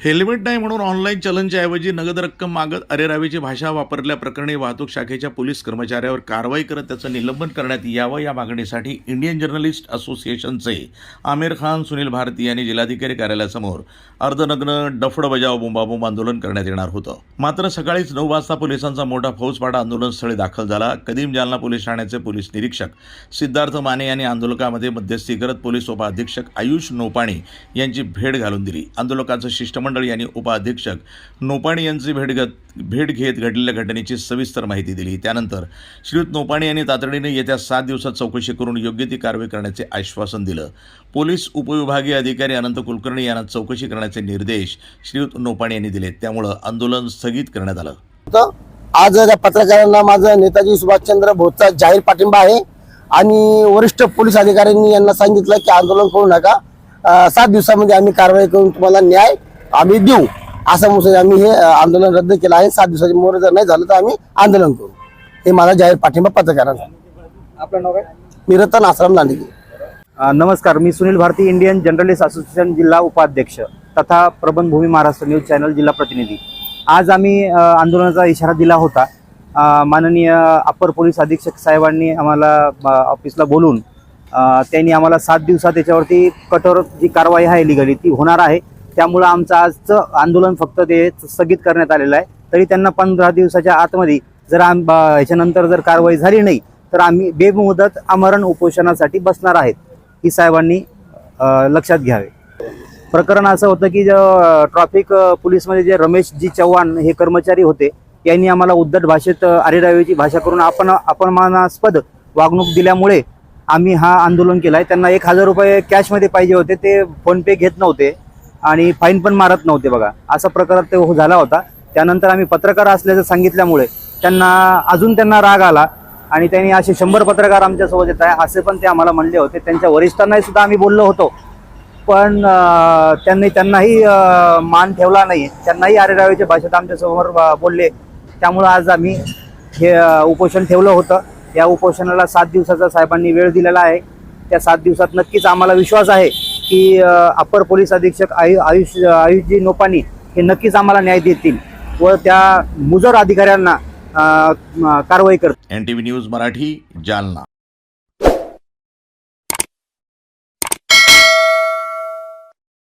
Helmet नाही म्हणून online चलनच्या ऐवजी नगद रक्कम मागत अरेरावीची भाषा वापरल्याप्रकरणी वाहतूक शाखेच्या पोलीस कर्मचाऱ्यावर कारवाई करत त्याचं निलंबन करण्यात यावं या मागणीसाठी इंडियन जर्नलिस्ट असोसिएशनचे आमिर खान सुनील भारती यांनी जिल्हाधिकारी कार्यालयासमोर अर्धनग्न डफड बजाव बोंबाबोंब आंदोलन करण्यात येणार होतं। मात्र सकाळीच 9 वाजता पोलिसांचा मोठा फौजफाटा आंदोलनस्थळी दाखल झाला। कदीम जालना पोलीस ठाण्याचे पोलीस निरीक्षक सिद्धार्थ माने यांनी आंदोलकांमध्ये मध्यस्थी करत पोलीस उपाधीक्षक आयुष नोपाणी यांची भेट घालून दिली। आंदोलकांचं शिष्टमंडळ यांनी उपाधीक्षक नोपाणी यांची भेट घेत घडलेल्या घटनेची सविस्तर माहिती दिली। त्यानंतर श्रीयुत नोपाणी यांनी तातडीने येत्या 7 दिवसात चौकशी करून योग्य ती कारवाई करण्याचे आश्वासन दिलं। पोलीस उपविभागीय अधिकारी अनंत कुलकर्णी यांना चौकशी करण्याचे निर्देश श्रीयुत नोपाणी यांनी दिले। त्यामुळे आंदोलन स्थगित करण्यात आलं। आज या पत्रकारांना माझा नेताजी सुभाषचंद्र बोसचा जाहीर पाठिंबा आहे आणि वरिष्ठ पोलीस अधिकाऱ्यांनी यांना सांगितलं की आंदोलन करू नका, 7 दिवसामध्ये आम्ही कारवाई करून तुम्हाला न्याय आम्ही देऊ, असं म्हणून आम्ही हे आंदोलन रद्द केलं आहे। 7 दिवसाची मोर जर नाही झालं तर आम्ही आंदोलन करू, हे माझा जाहीर पाठिंबा पत्रकारांना। आपलं नाव काय? मी रतन आश्रम लांडगे। नमस्कार, मी Sunil Bharati, Indian journalist association जिल्हा उपाध्यक्ष तथा प्रबंधभूमी महाराष्ट्र न्यूज चॅनल जिल्हा प्रतिनिधी। आज आम्ही आंदोलनाचा इशारा दिला होता। माननीय अपर पोलीस अधीक्षक साहेबांनी आम्हाला ऑफिसला बोलून त्यांनी आम्हाला 7 दिवसात त्याच्यावरती कठोर जी कारवाई आहे लीगली ती होणार आहे। त्यामुळे आमचं आजचं आंदोलन फक्त ते स्थगित करण्यात आलेलं आहे। तरी त्यांना 15 दिवसाच्या आतमध्ये जर याच्यानंतर जर कारवाई झाली नाही तर आम्ही बेमुदत आमरण उपोषणासाठी बसणार आहेत, ही साहेबांनी लक्षात घ्यावे। प्रकरण असं होतं की ट्रॅफिक पोलीसमध्ये जे रमेश जी चव्हाण हे कर्मचारी होते, यांनी आम्हाला उद्धट भाषेत अरेरावीची भाषा करून अपमानास्पद वागणूक दिल्यामुळे आम्ही हा आंदोलन केलं आहे। त्यांना 1000 रुपये कॅशमध्ये पाहिजे होते, ते फोनपे घेत नव्हते आणि फाईन पण मारत नव्हते। बघा, असा प्रकार ते झाला होता। त्यानंतर आम्ही पत्रकार असल्याचं सांगितल्यामुळे त्यांना राग आला आणि त्यांनी असे 100 पत्रकार आमच्यासोबत येत आहे असे पण ते आम्हाला म्हणले होते। त्यांच्या वरिष्ठांनाही सुद्धा आम्ही बोललो होतो, पण त्यांनाही मान ठेवला नाही, त्यांनाही अरेरावीच्या भाषेत आमच्यासमोर बोलले। त्यामुळे आज आम्ही हे उपोषण ठेवलं होतं। या उपोषणाला 7 दिवसाचा साहेबांनी वेळ दिलेला आहे। त्या 7 दिवसात नक्कीच आम्हाला विश्वास आहे की अपर पोलीस अधीक्षक आयुषजी नोपाणी हे नक्कीच आम्हाला न्याय देतील व त्या मुजर अधिकाऱ्यांना कारवाई करतील। NTV news Marathi, Jalna.